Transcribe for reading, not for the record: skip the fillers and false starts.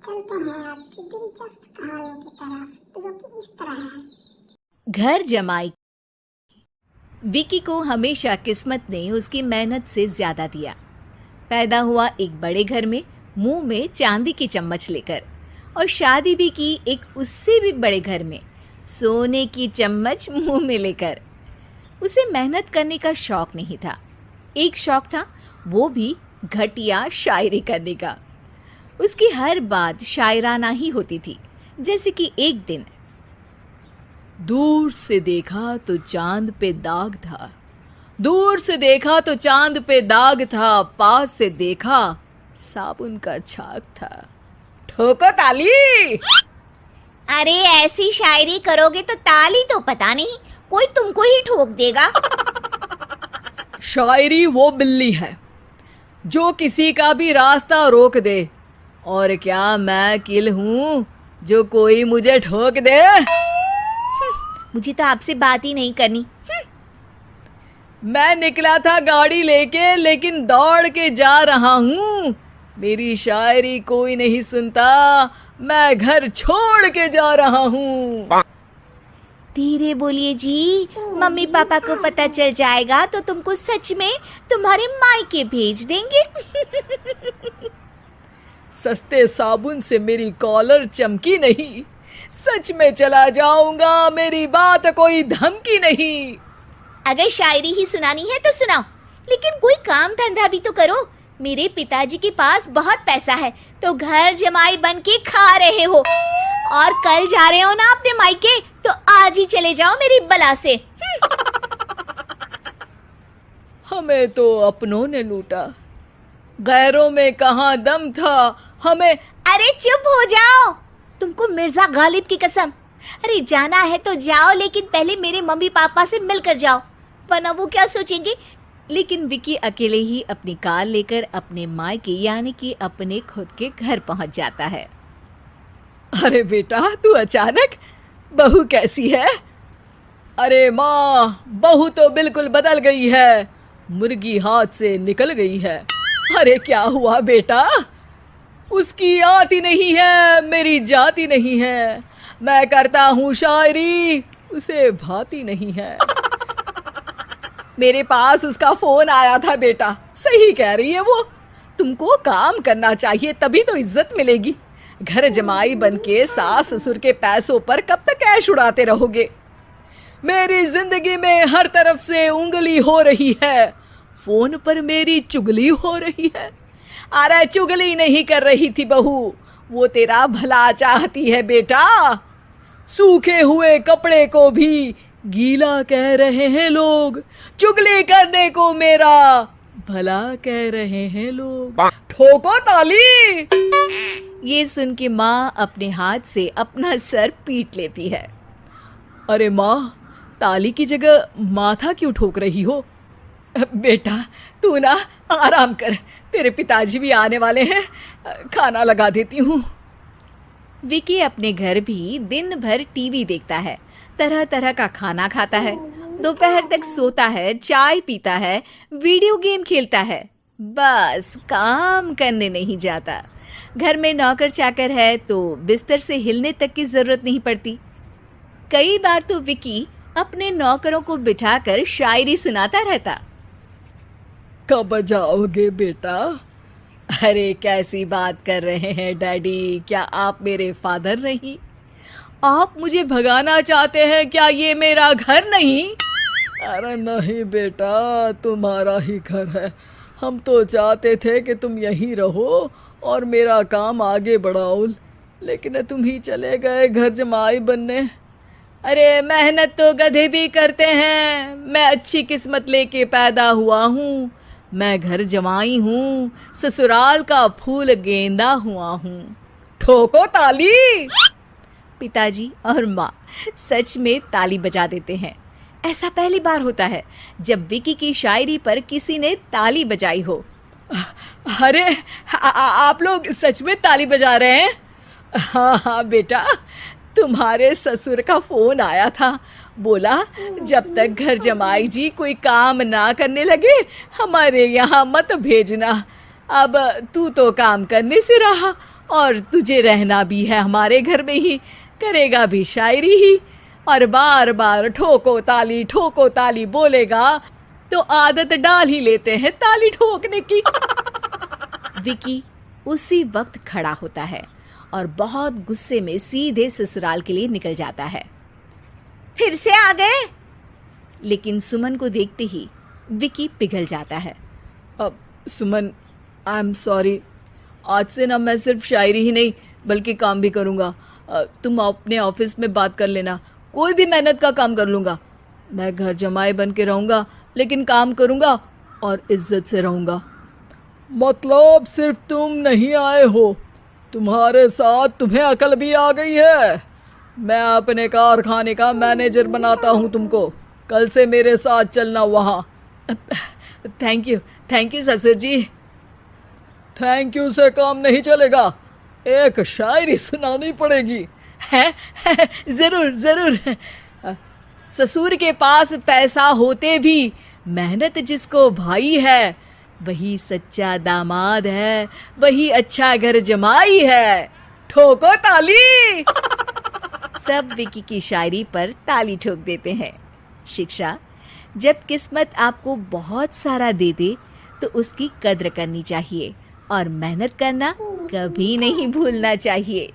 चलते हैं आज की दिलचस्प कहानी की तरफ, जो कि इस तरह है। घर जमाई। विकी को हमेशा किस्मत ने उसकी मेहनत से ज्यादा दिया। पैदा हुआ एक बड़े घर में, मुंह में चांदी की चम्मच लेकर, और शादी भी की एक उससे भी बड़े घर में, सोने की चम्मच मुंह में लेकर। उसे मेहनत करने का शौक नहीं था। एक शौक था, वो भी घटिया शायरी करने का। उसकी हर बात शायराना ही होती थी। जैसे कि एक दिन, दूर से देखा तो चांद पे दाग था, दूर से देखा तो चांद पे दाग था, पास से देखा साबुन का छाग था। ठोको ताली। अरे ऐसी शायरी करोगे तो ताली तो पता नहीं, कोई तुमको ही ठोक देगा। शायरी वो बिल्ली है जो किसी का भी रास्ता रोक दे, और क्या मैं किल हूं जो कोई मुझे ठोक दे। मुझे तो आपसे बात ही नहीं करनी। मैं निकला था गाड़ी लेके, लेकिन दौड़ के जा रहा हूँ। मेरी शायरी कोई नहीं सुनता, मैं घर छोड़ के जा रहा हूँ। धीरे बोलिए जी, मम्मी पापा को पता चल जाएगा तो तुमको सच में तुम्हारे मायके भेज देंगे। सस्ते साबुन से मेरी कॉलर चमकी नहीं, सच में चला जाऊंगा, मेरी बात कोई धमकी नहीं। अगर शायरी ही सुनानी है तो सुनाओ, लेकिन कोई काम धंधा भी तो करो। मेरे पिताजी के पास बहुत पैसा है, तो घर जमाई बन के खा रहे हो, और कल जा रहे हो ना अपने मायके, तो आज ही चले जाओ मेरी बला से। हमें तो अपनों ने लूटा, गैरों में कहाँ दम था हमें। अरे चुप हो जाओ, तुमको मिर्जा गालिब की कसम। अरे जाना है तो जाओ, लेकिन पहले मेरे मम्मी पापा से मिलकर जाओ, वरना वो क्या सोचेंगे। लेकिन विकी अकेले ही अपनी कार लेकर अपने मायके यानी कि अपने खुद के घर पहुंच जाता है। अरे बेटा, तू अचानक, बहू कैसी है? अरे माँ, बहू तो बिल्कुल बदल गई है, मुर्गी हाथ से निकल गई है। अरे क्या हुआ बेटा? उसकी आती नहीं है, मेरी जाती नहीं है। मैं करता हूँ शायरी, उसे भाती नहीं है। मेरे पास उसका फोन आया था बेटा, सही कह रही है वो। तुमको काम करना चाहिए, तभी तो इज्जत मिलेगी। घर जमाई बनके सास ससुर के पैसों पर कब तक ऐश उड़ाते रहोगे? मेरी जिंदगी में हर तरफ से उंगली हो रही है, फोन पर मेरी चुगली हो रही है। अरे चुगली नहीं कर रही थी बहू, वो तेरा भला चाहती है बेटा। सूखे हुए कपड़े को भी गीला कह रहे हैं लोग, चुगली करने को मेरा भला कह रहे हैं लोग। ठोको ताली। ये सुन के माँ अपने हाथ से अपना सर पीट लेती है। अरे माँ, ताली की जगह माथा क्यों ठोक रही हो? बेटा तू ना आराम कर, तेरे पिताजी भी आने वाले हैं, खाना लगा देती हूँ। विकी अपने घर भी दिन भर टीवी देखता है, तरह तरह का खाना खाता है, दोपहर तक सोता है, चाय पीता है, वीडियो गेम खेलता है, बस काम करने नहीं जाता। घर में नौकर चाकर है तो बिस्तर से हिलने तक की जरूरत नहीं पड़ती। कई बार तो विकी अपने नौकरों को बिठाकर शायरी सुनाता रहता। कब जाओगे बेटा? अरे कैसी बात कर रहे हैं डैडी, क्या आप मेरे फादर नहीं? आप मुझे भगाना चाहते हैं क्या? ये मेरा घर नहीं। अरे नहीं बेटा, तुम्हारा ही घर है। हम तो चाहते थे कि तुम यहीं रहो और मेरा काम आगे बढ़ाओ, लेकिन तुम ही चले गए घर जमाई बनने। अरे मेहनत तो गधे भी करते हैं, मैं अच्छी किस्मत लेके पैदा हुआ हूँ, मैं घर जमाई हूँ, ससुराल का फूल गेंदा हुआ हूँ। ठोको ताली। पिताजी और माँ सच में ताली बजा देते हैं। ऐसा पहली बार होता है जब विकी की शायरी पर किसी ने ताली बजाई हो। अरे आप लोग सच में ताली बजा रहे हैं? हाँ हाँ बेटा, तुम्हारे ससुर का फोन आया था, बोला जब तक घर जमाई जी कोई काम ना करने लगे हमारे यहाँ मत भेजना। अब तू तो काम करने से रहा और तुझे रहना भी है हमारे घर में ही, करेगा भी शायरी ही, और बार बार ठोको ताली बोलेगा तो आदत डाल ही लेते हैं ताली ठोकने की। विकी उसी वक्त खड़ा होता है और बहुत गुस्से में सीधे ससुराल के लिए निकल जाता है। फिर से आ गए? लेकिन सुमन को देखते ही विकी पिघल जाता है। अब सुमन, आई एम सॉरी, आज से ना मैं सिर्फ शायरी ही नहीं बल्कि काम भी करूँगा। तुम अपने ऑफिस में बात कर लेना, कोई भी मेहनत का काम कर लूँगा। मैं घर जमाई बन के रहूँगा लेकिन काम करूँगा और इज्जत से रहूँगा। मतलब सिर्फ तुम नहीं आए हो, तुम्हारे साथ तुम्हें अकल भी आ गई है। मैं अपने कारखाने का मैनेजर बनाता हूँ तुमको, कल से मेरे साथ चलना वहाँ। थैंक यू ससुर जी। थैंक यू से काम नहीं चलेगा, एक शायरी सुनानी पड़ेगी। है जरूर। ससुर के पास पैसा होते भी मेहनत जिसको भाई है, वही सच्चा दामाद है, वही अच्छा घर जमाई है। ठोको ताली। सब विकी की शायरी पर ताली ठोक देते हैं। शिक्षा: जब किस्मत आपको बहुत सारा दे दे तो उसकी कद्र करनी चाहिए और मेहनत करना कभी नहीं भूलना चाहिए।